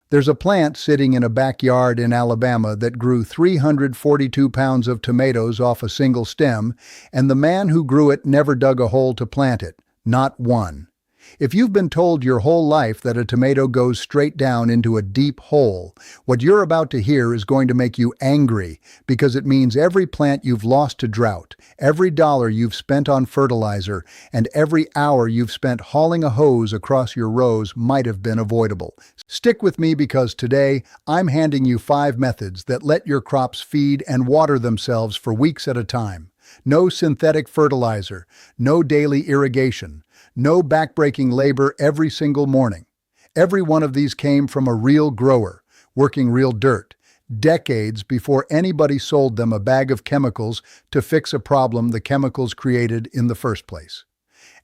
There's a plant sitting in a backyard in Alabama that grew 342 pounds of tomatoes off a single stem, and the man who grew it never dug a hole to plant it, not one. If you've been told your whole life that a tomato goes straight down into a deep hole, what you're about to hear is going to make you angry because it means every plant you've lost to drought, every dollar you've spent on fertilizer, and every hour you've spent hauling a hose across your rows might have been avoidable. Stick with me because today I'm handing you 5 methods that let your crops feed and water themselves for weeks at a time. No synthetic fertilizer, no daily irrigation, no backbreaking labor every single morning. Every one of these came from a real grower, working real dirt, decades before anybody sold them a bag of chemicals to fix a problem the chemicals created in the first place.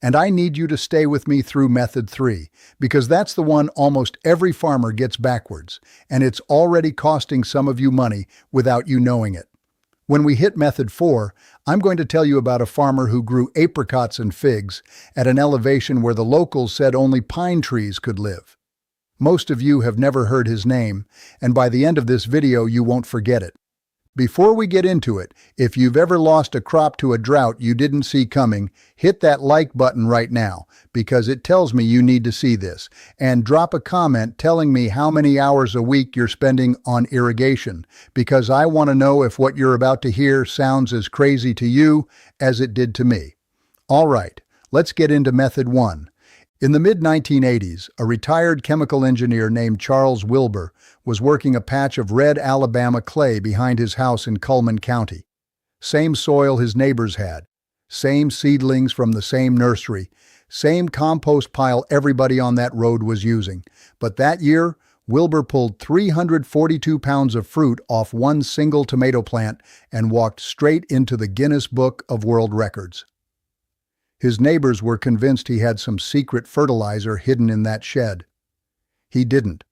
And I need you to stay with me through method 3, because that's the one almost every farmer gets backwards, and it's already costing some of you money without you knowing it. When we hit method 4, I'm going to tell you about a farmer who grew apricots and figs at an elevation where the locals said only pine trees could live. Most of you have never heard his name, and by the end of this video you won't forget it. Before we get into it, if you've ever lost a crop to a drought you didn't see coming, hit that like button right now, because it tells me you need to see this, and drop a comment telling me how many hours a week you're spending on irrigation, because I want to know if what you're about to hear sounds as crazy to you as it did to me. All right, let's get into method 1. In the mid-1980s, a retired chemical engineer named Charles Wilbur was working a patch of red Alabama clay behind his house in Cullman County. Same soil his neighbors had, same seedlings from the same nursery, same compost pile everybody on that road was using. But that year, Wilbur pulled 342 pounds of fruit off one single tomato plant and walked straight into the Guinness Book of World Records. His neighbors were convinced he had some secret fertilizer hidden in that shed. He didn't.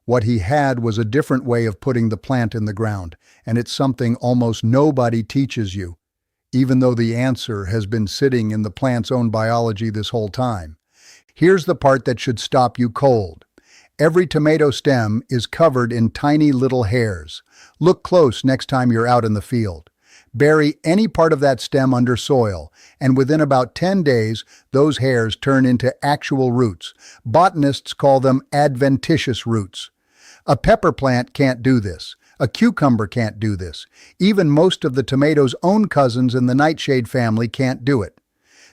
What he had was a different way of putting the plant in the ground, and it's something almost nobody teaches you, even though the answer has been sitting in the plant's own biology this whole time. Here's the part that should stop you cold. Every tomato stem is covered in tiny little hairs. Look close next time you're out in the field. Bury any part of that stem under soil, and within about 10 days, those hairs turn into actual roots. Botanists call them adventitious roots. A pepper plant can't do this. A cucumber can't do this. Even most of the tomato's own cousins in the nightshade family can't do it.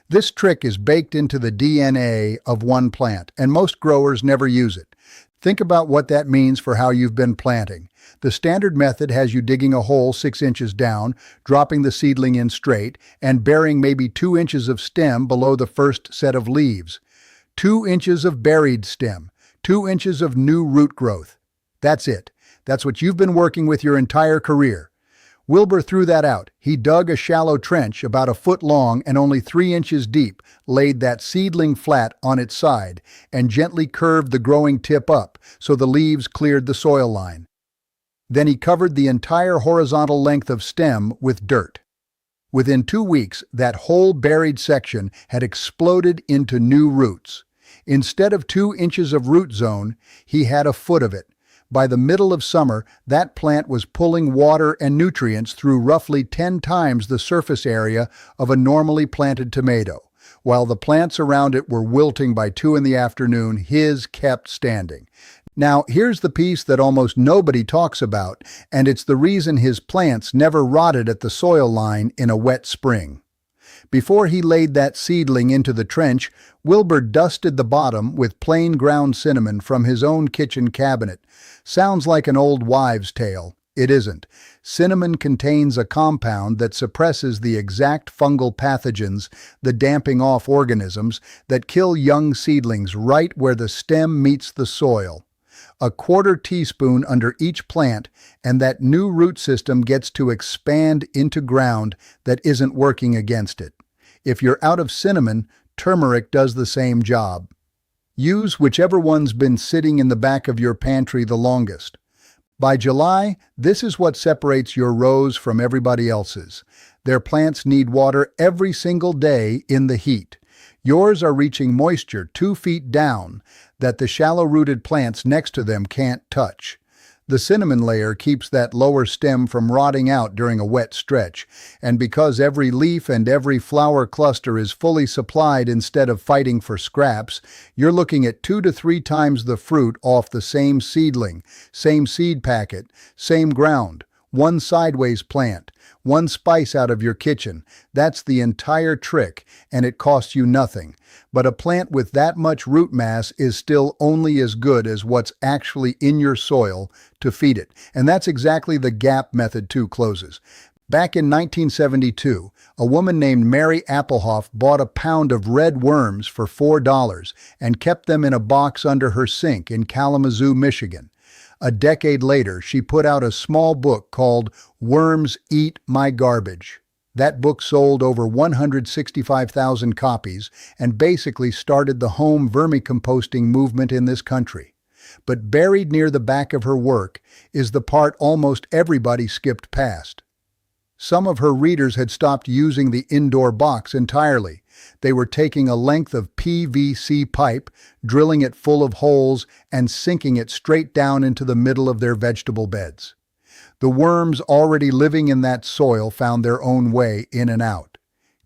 This trick is baked into the DNA of one plant, and most growers never use it. Think about what that means for how you've been planting. The standard method has you digging a hole 6 inches down, dropping the seedling in straight, and burying maybe 2 inches of stem below the first set of leaves. 2 inches of buried stem, 2 inches of new root growth. That's it. That's what you've been working with your entire career. Wilbur threw that out. He dug a shallow trench about a foot long and only 3 inches deep, laid that seedling flat on its side, and gently curved the growing tip up so the leaves cleared the soil line. Then he covered the entire horizontal length of stem with dirt. Within 2 weeks, that whole buried section had exploded into new roots. Instead of 2 inches of root zone, he had a foot of it. By the middle of summer, that plant was pulling water and nutrients through roughly 10 times the surface area of a normally planted tomato. While the plants around it were wilting by 2 in the afternoon, his kept standing. Now, here's the piece that almost nobody talks about, and it's the reason his plants never rotted at the soil line in a wet spring. Before he laid that seedling into the trench, Wilbur dusted the bottom with plain ground cinnamon from his own kitchen cabinet. Sounds like an old wives' tale. It isn't. Cinnamon contains a compound that suppresses the exact fungal pathogens, the damping-off organisms, that kill young seedlings right where the stem meets the soil. A 1/4 teaspoon under each plant, and that new root system gets to expand into ground that isn't working against it. If you're out of cinnamon, turmeric does the same job. Use whichever one's been sitting in the back of your pantry the longest. By July, this is what separates your rows from everybody else's. Their plants need water every single day in the heat. Yours are reaching moisture 2 feet down that the shallow-rooted plants next to them can't touch. The cinnamon layer keeps that lower stem from rotting out during a wet stretch, and because every leaf and every flower cluster is fully supplied instead of fighting for scraps, you're looking at 2 to 3 times the fruit off the same seedling, same seed packet, same ground, one sideways plant, one spice out of your kitchen. That's the entire trick, and it costs you nothing. But a plant with that much root mass is still only as good as what's actually in your soil to feed it. And that's exactly the gap method 2 closes. Back in 1972, a woman named Mary Applehoff bought a pound of red worms for $4 and kept them in a box under her sink in Kalamazoo, Michigan. A decade later, she put out a small book called Worms Eat My Garbage. That book sold over 165,000 copies and basically started the home vermicomposting movement in this country. But buried near the back of her work is the part almost everybody skipped past. Some of her readers had stopped using the indoor box entirely. They were taking a length of PVC pipe, drilling it full of holes, and sinking it straight down into the middle of their vegetable beds. The worms already living in that soil found their own way in and out.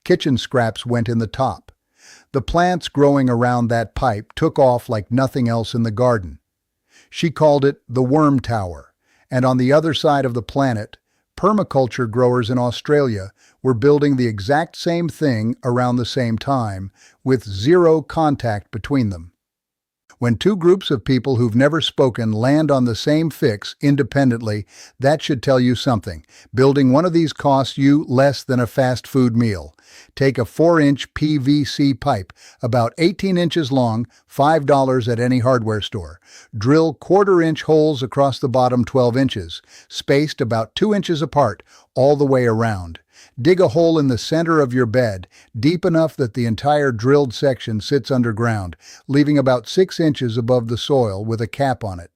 Kitchen scraps went in the top. The plants growing around that pipe took off like nothing else in the garden. She called it the worm tower, and on the other side of the planet, permaculture growers in Australia were building the exact same thing around the same time, with zero contact between them. When 2 groups of people who've never spoken land on the same fix independently, that should tell you something. Building one of these costs you less than a fast food meal. Take a 4-inch PVC pipe, about 18 inches long, $5 at any hardware store. Drill 1/4-inch holes across the bottom 12 inches, spaced about 2 inches apart, all the way around. Dig a hole in the center of your bed, deep enough that the entire drilled section sits underground, leaving about 6 inches above the soil with a cap on it.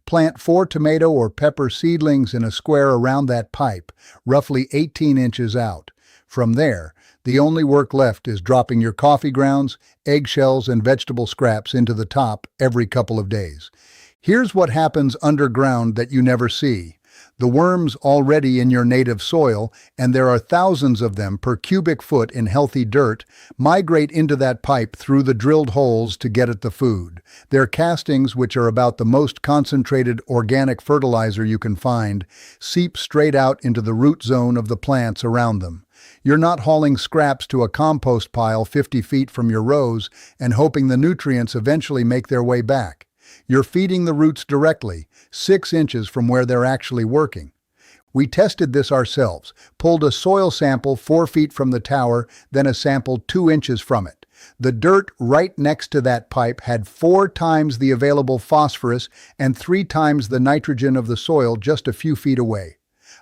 Plant 4 tomato or pepper seedlings in a square around that pipe, roughly 18 inches out. From there, the only work left is dropping your coffee grounds, eggshells, and vegetable scraps into the top every couple of days. Here's what happens underground that you never see. The worms already in your native soil, and there are thousands of them per cubic foot in healthy dirt, migrate into that pipe through the drilled holes to get at the food. Their castings, which are about the most concentrated organic fertilizer you can find, seep straight out into the root zone of the plants around them. You're not hauling scraps to a compost pile 50 feet from your rows and hoping the nutrients eventually make their way back. You're feeding the roots directly, 6 inches from where they're actually working. We tested this ourselves, pulled a soil sample 4 feet from the tower, then a sample 2 inches from it. The dirt right next to that pipe had 4 times the available phosphorus and 3 times the nitrogen of the soil just a few feet away.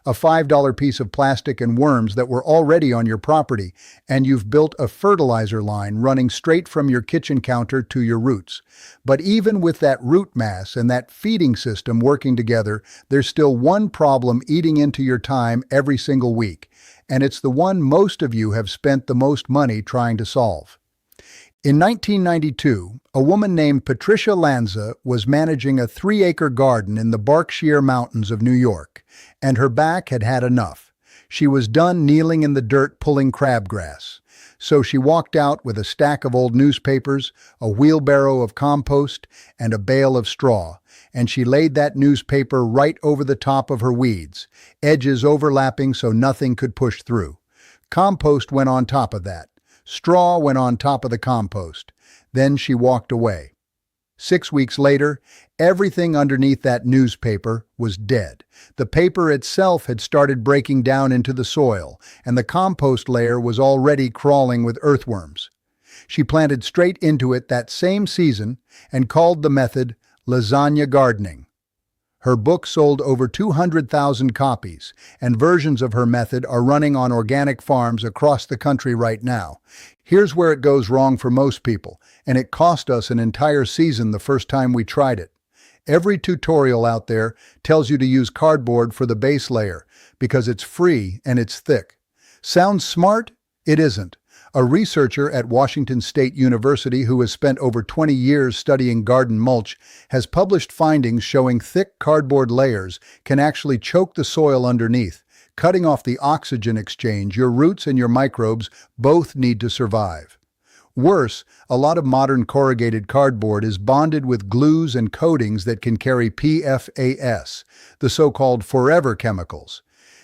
A $5 piece of plastic and worms that were already on your property, and you've built a fertilizer line running straight from your kitchen counter to your roots. But even with that root mass and that feeding system working together, there's still one problem eating into your time every single week, and it's the one most of you have spent the most money trying to solve. In 1992, a woman named Patricia Lanza was managing a 3-acre garden in the Berkshire Mountains of New York, and her back had had enough. She was done kneeling in the dirt pulling crabgrass. So she walked out with a stack of old newspapers, a wheelbarrow of compost, and a bale of straw, and she laid that newspaper right over the top of her weeds, edges overlapping so nothing could push through. Compost went on top of that. Straw went on top of the compost. Then she walked away. 6 weeks later, everything underneath that newspaper was dead. The paper itself had started breaking down into the soil, and the compost layer was already crawling with earthworms. She planted straight into it that same season and called the method lasagna gardening. Her book sold over 200,000 copies, and versions of her method are running on organic farms across the country right now. Here's where it goes wrong for most people, and it cost us an entire season the first time we tried it. Every tutorial out there tells you to use cardboard for the base layer because it's free and it's thick. Sounds smart? It isn't. A researcher at Washington State University who has spent over 20 years studying garden mulch has published findings showing thick cardboard layers can actually choke the soil underneath, cutting off the oxygen exchange your roots and your microbes both need to survive. Worse, a lot of modern corrugated cardboard is bonded with glues and coatings that can carry PFAS, the so-called forever chemicals.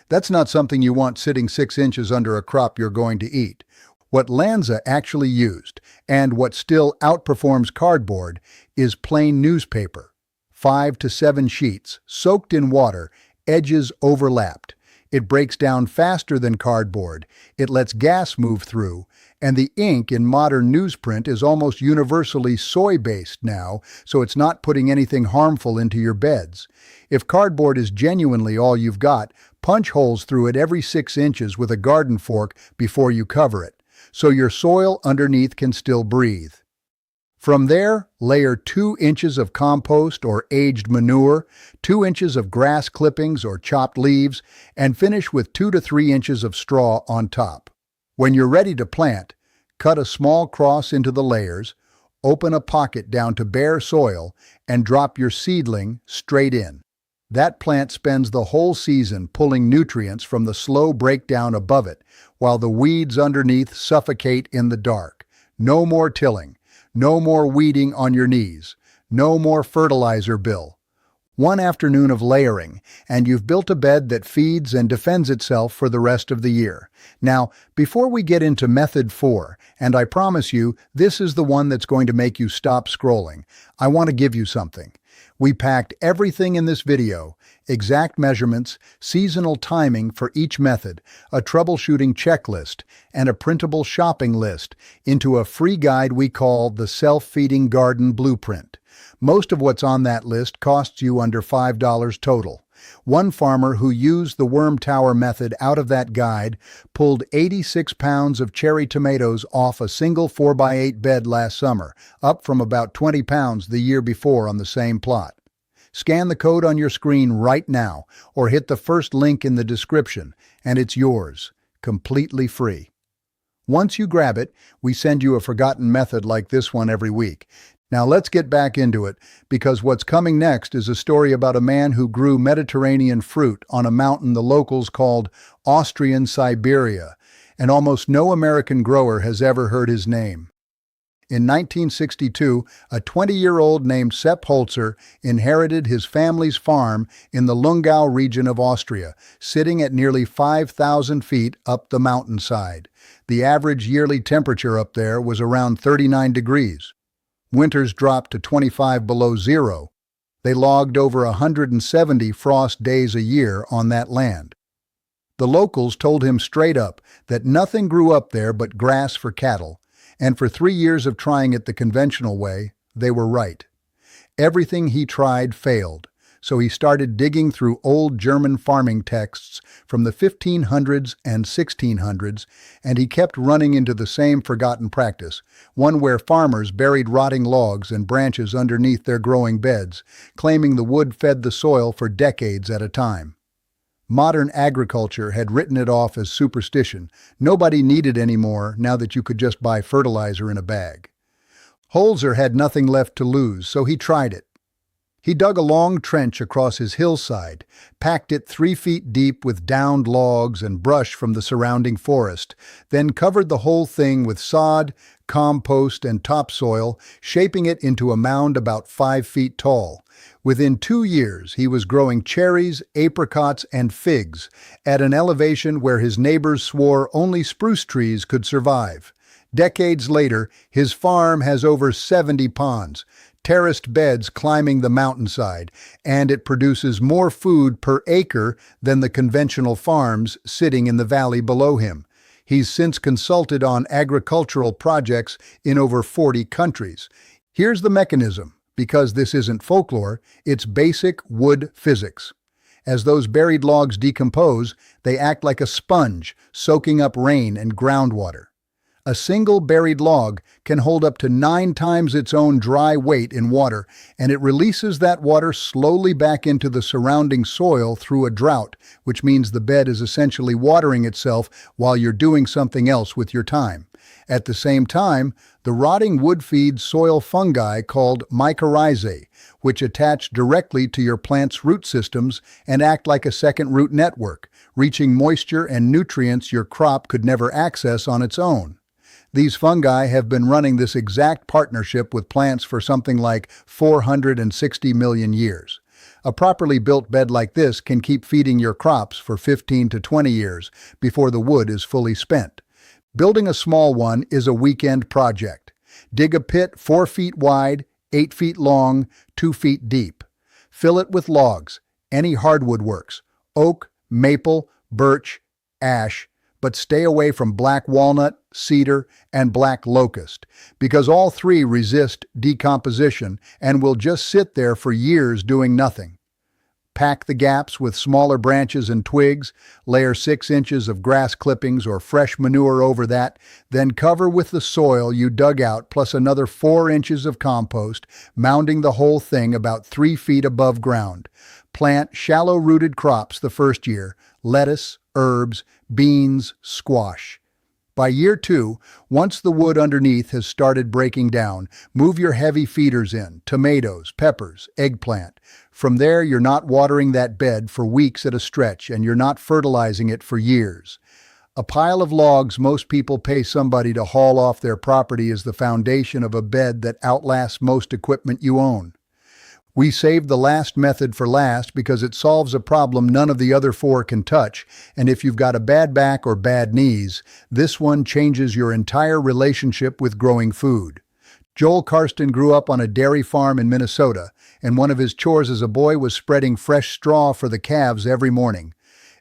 That's not something you want sitting 6 inches under a crop you're going to eat. What Lanza actually used, and what still outperforms cardboard, is plain newspaper. 5 to 7 sheets, soaked in water, edges overlapped. It breaks down faster than cardboard, it lets gas move through, and the ink in modern newsprint is almost universally soy-based now, so it's not putting anything harmful into your beds. If cardboard is genuinely all you've got, punch holes through it every 6 inches with a garden fork before you cover it, so your soil underneath can still breathe. From there, layer 2 inches of compost or aged manure, 2 inches of grass clippings or chopped leaves, and finish with 2 to 3 inches of straw on top. When you're ready to plant, cut a small cross into the layers, open a pocket down to bare soil, and drop your seedling straight in. That plant spends the whole season pulling nutrients from the slow breakdown above it, while the weeds underneath suffocate in the dark. No more tilling, no more weeding on your knees, no more fertilizer bill. One afternoon of layering, and you've built a bed that feeds and defends itself for the rest of the year. Now, before we get into method 4, and I promise you, this is the one that's going to make you stop scrolling, I want to give you something. We packed everything in this video, exact measurements, seasonal timing for each method, a troubleshooting checklist, and a printable shopping list into a free guide we call the Self-Feeding Garden Blueprint. Most of what's on that list costs you under $5 total. One farmer who used the worm tower method out of that guide pulled 86 pounds of cherry tomatoes off a single 4x8 bed last summer, up from about 20 pounds the year before on the same plot. Scan the code on your screen right now, or hit the first link in the description, and it's yours, completely free. Once you grab it, we send you a forgotten method like this one every week. Now let's get back into it, because what's coming next is a story about a man who grew Mediterranean fruit on a mountain the locals called Austrian Siberia, and almost no American grower has ever heard his name. In 1962, a 20-year-old named Sepp Holzer inherited his family's farm in the Lungau region of Austria, sitting at nearly 5,000 feet up the mountainside. The average yearly temperature up there was around 39 degrees. Winters dropped to 25 below zero. They logged over 170 frost days a year on that land. The locals told him straight up that nothing grew up there but grass for cattle, and for 3 years of trying it the conventional way, they were right. Everything he tried failed, so he started digging through old German farming texts from the 1500s and 1600s, and he kept running into the same forgotten practice, one where farmers buried rotting logs and branches underneath their growing beds, claiming the wood fed the soil for decades at a time. Modern agriculture had written it off as superstition. Nobody needed any more now that you could just buy fertilizer in a bag. Holzer had nothing left to lose, so he tried it. He dug a long trench across his hillside, packed it 3 feet deep with downed logs and brush from the surrounding forest, then covered the whole thing with sod, compost, and topsoil, shaping it into a mound about 5 feet tall. Within 2 years, he was growing cherries, apricots, and figs at an elevation where his neighbors swore only spruce trees could survive. Decades later, his farm has over 70 ponds, terraced beds climbing the mountainside, and it produces more food per acre than the conventional farms sitting in the valley below him. He's since consulted on agricultural projects in over 40 countries. Here's the mechanism, because this isn't folklore, it's basic wood physics. As those buried logs decompose, they act like a sponge, soaking up rain and groundwater. A single buried log can hold up to 9 times its own dry weight in water, and it releases that water slowly back into the surrounding soil through a drought, which means the bed is essentially watering itself while you're doing something else with your time. At the same time, the rotting wood feeds soil fungi called mycorrhizae, which attach directly to your plant's root systems and act like a second root network, reaching moisture and nutrients your crop could never access on its own. These fungi have been running this exact partnership with plants for something like 460 million years. A properly built bed like this can keep feeding your crops for 15 to 20 years before the wood is fully spent. Building a small one is a weekend project. Dig a pit 4 feet wide, 8 feet long, 2 feet deep. Fill it with logs. Any hardwood works: oak, maple, birch, ash, but stay away from black walnut, cedar, and black locust, because all three resist decomposition and will just sit there for years doing nothing. Pack the gaps with smaller branches and twigs, layer 6 inches of grass clippings or fresh manure over that, then cover with the soil you dug out plus another 4 inches of compost, mounding the whole thing about 3 feet above ground. Plant shallow-rooted crops the first year: lettuce, herbs, beans, squash. By year 2, once the wood underneath has started breaking down, move your heavy feeders in: tomatoes, peppers, eggplant. From there, you're not watering that bed for weeks at a stretch, and you're not fertilizing it for years. A pile of logs most people pay somebody to haul off their property is the foundation of a bed that outlasts most equipment you own. We saved the last method for last because it solves a problem none of the other 4 can touch, and if you've got a bad back or bad knees, this one changes your entire relationship with growing food. Joel Karsten grew up on a dairy farm in Minnesota, and one of his chores as a boy was spreading fresh straw for the calves every morning.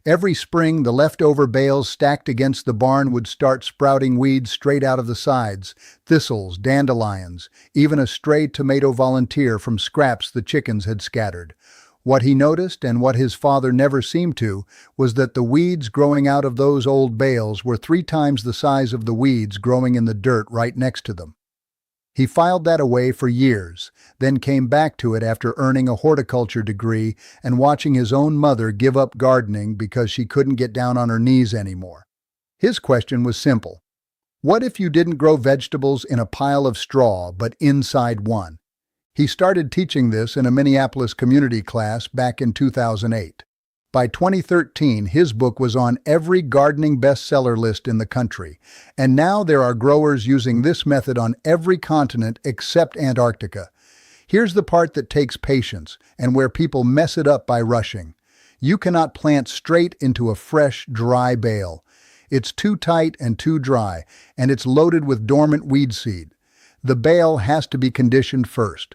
Every spring, the leftover bales stacked against the barn would start sprouting weeds straight out of the sides: thistles, dandelions, even a stray tomato volunteer from scraps the chickens had scattered. What he noticed, and what his father never seemed to, was that the weeds growing out of those old bales were 3 times the size of the weeds growing in the dirt right next to them. He filed that away for years, then came back to it after earning a horticulture degree and watching his own mother give up gardening because she couldn't get down on her knees anymore. His question was simple: what if you didn't grow vegetables in a pile of straw, but inside one? He started teaching this in a Minneapolis community class back in 2008. By 2013, his book was on every gardening bestseller list in the country, and now there are growers using this method on every continent except Antarctica. Here's the part that takes patience, and where people mess it up by rushing. You cannot plant straight into a fresh, dry bale. It's too tight and too dry, and it's loaded with dormant weed seed. The bale has to be conditioned first.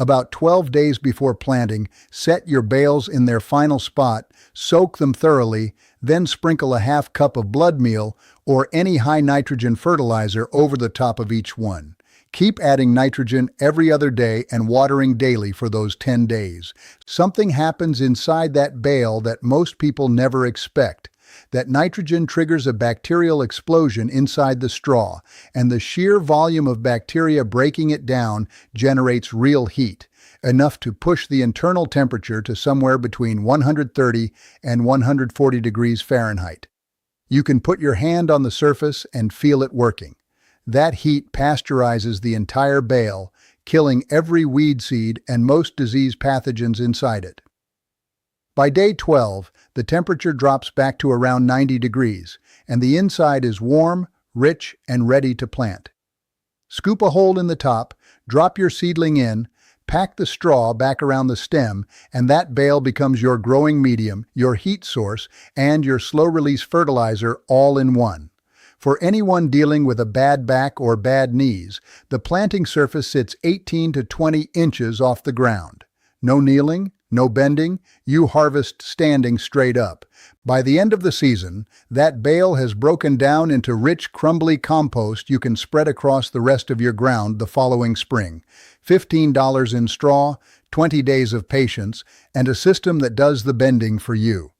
About 12 days before planting, set your bales in their final spot, soak them thoroughly, then sprinkle a half cup of blood meal or any high nitrogen fertilizer over the top of each one. Keep adding nitrogen every other day and watering daily for those 10 days. Something happens inside that bale that most people never expect. That nitrogen triggers a bacterial explosion inside the straw, and the sheer volume of bacteria breaking it down generates real heat, enough to push the internal temperature to somewhere between 130 and 140 degrees Fahrenheit. You can put your hand on the surface and feel it working. That heat pasteurizes the entire bale, killing every weed seed and most disease pathogens inside it. By day 12, the temperature drops back to around 90 degrees, and the inside is warm, rich, and ready to plant. Scoop a hole in the top, drop your seedling in, pack the straw back around the stem, and that bale becomes your growing medium, your heat source, and your slow-release fertilizer all in one. For anyone dealing with a bad back or bad knees, the planting surface sits 18 to 20 inches off the ground. No kneeling, no bending, you harvest standing straight up. By the end of the season, that bale has broken down into rich, crumbly compost you can spread across the rest of your ground the following spring. $15 in straw, 20 days of patience, and a system that does the bending for you.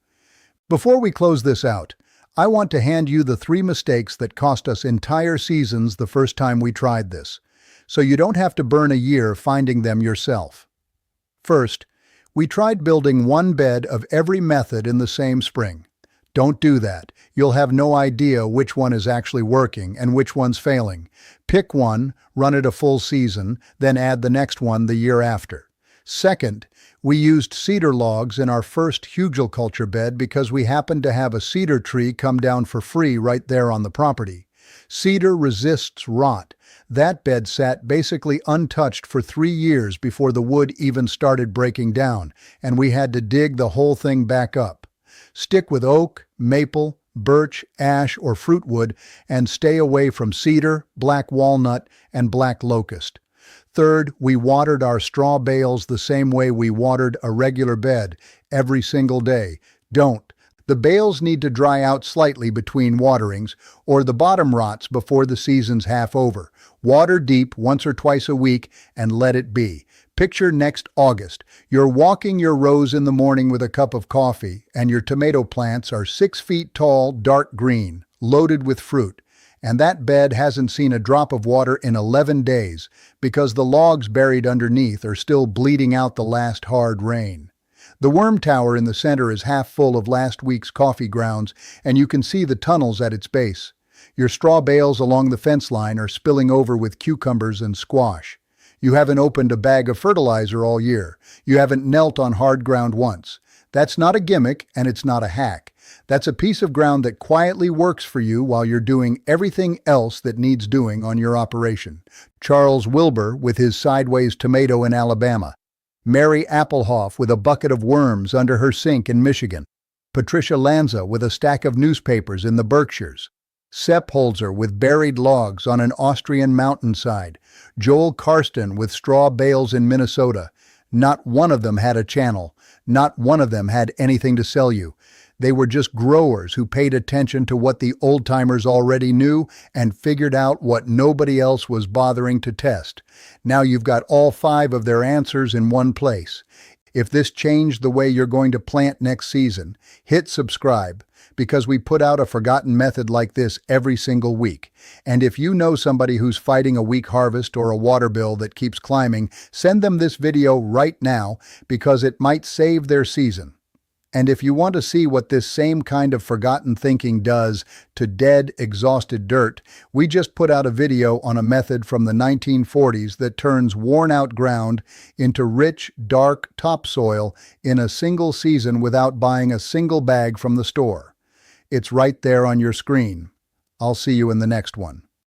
Before we close this out, I want to hand you the 3 mistakes that cost us entire seasons the first time we tried this, so you don't have to burn a year finding them yourself. First, we tried building one bed of every method in the same spring. Don't do that. You'll have no idea which one is actually working and which one's failing. Pick one, run it a full season, then add the next one the year after. Second, we used cedar logs in our first hugelkultur bed because we happened to have a cedar tree come down for free right there on the property. Cedar resists rot. That bed sat basically untouched for 3 years before the wood even started breaking down, and we had to dig the whole thing back up. Stick with oak, maple, birch, ash, or fruitwood, and stay away from cedar, black walnut, and black locust. Third, we watered our straw bales the same way we watered a regular bed, every single day. Don't. The bales need to dry out slightly between waterings, or the bottom rots before the season's half over. Water deep once or twice a week and let it be. Picture next August. You're walking your rows in the morning with a cup of coffee, and your tomato plants are 6 feet tall, dark green, loaded with fruit. And that bed hasn't seen a drop of water in 11 days because the logs buried underneath are still bleeding out the last hard rain. The worm tower in the center is half full of last week's coffee grounds, and you can see the tunnels at its base. Your straw bales along the fence line are spilling over with cucumbers and squash. You haven't opened a bag of fertilizer all year. You haven't knelt on hard ground once. That's not a gimmick, and it's not a hack. That's a piece of ground that quietly works for you while you're doing everything else that needs doing on your operation. Charles Wilbur with his sideways tomato in Alabama. Mary Applehoff with a bucket of worms under her sink in Michigan. Patricia Lanza with a stack of newspapers in the Berkshires. Sepp Holzer with buried logs on an Austrian mountainside. Joel Karsten with straw bales in Minnesota. Not one of them had a channel. Not one of them had anything to sell you. They were just growers who paid attention to what the old-timers already knew and figured out what nobody else was bothering to test. Now you've got all 5 of their answers in one place. If this changed the way you're going to plant next season, hit subscribe, because we put out a forgotten method like this every single week. And if you know somebody who's fighting a weak harvest or a water bill that keeps climbing, send them this video right now because it might save their season. And if you want to see what this same kind of forgotten thinking does to dead, exhausted dirt, we just put out a video on a method from the 1940s that turns worn-out ground into rich, dark topsoil in a single season without buying a single bag from the store. It's right there on your screen. I'll see you in the next one.